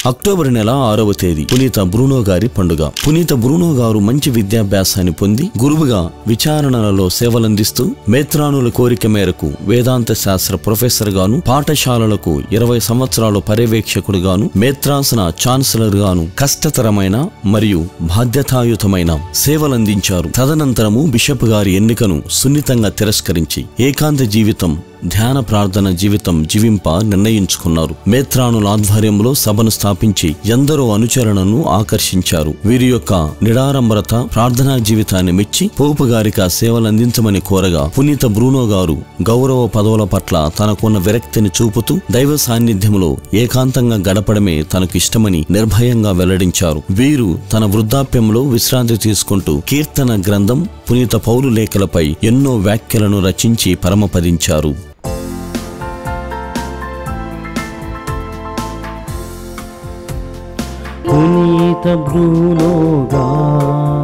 October నెల 6వ తేదీ పునీత బ్రూనో గారి పండుగ. పునీత బ్రూనో గారు మంచి విద్యాభ్యాసాన్ని పొంది గురువుగా విచారణలలో సేవలందిస్తూ మేత్రానుల కోరిక మేరకు వేదాంత శాస్త్ర ప్రొఫెసర్ గాను, పాఠశాలలకు 20 సంవత్సరాలు పర్యవేక్షకుడుగాను, మేత్రాసన ఛాన్సలర్ గాను కష్టతరమైన మరియు బాధ్యతాయుతమైన సేవలందించారు. తదనంతరము బిషప్ గారి ఎన్నికను సున్నితంగా తిరస్కరించి ఏకాంత జీవితం, ధ్యాన ప్రార్థన జీవితం జీవింప నిర్ణయించుకున్నారు. మేత్రానుల ఆధ్వర్యంలో సభను స్థాపించి ఎందరో అనుచరణను ఆకర్షించారు. వీరి యొక్క నిడారంబరత, ప్రార్థనా జీవితాన్ని మెచ్చి పోపు గారికి ఆ సేవలందించమని కోరగా పునీత బ్రూనో గారు గౌరవ పదవుల పట్ల తనకున్న విరక్తిని చూపుతూ దైవ సాన్నిధ్యంలో ఏకాంతంగా గడపడమే తనకు ఇష్టమని నిర్భయంగా వెల్లడించారు. వీరు తన వృద్ధాప్యంలో విశ్రాంతి తీసుకుంటూ కీర్తన గ్రంథం, పునీత పౌలు లేఖలపై ఎన్నో వ్యాఖ్యలను రచించి పరమపదించారు. పునీత బ్రూనో గారు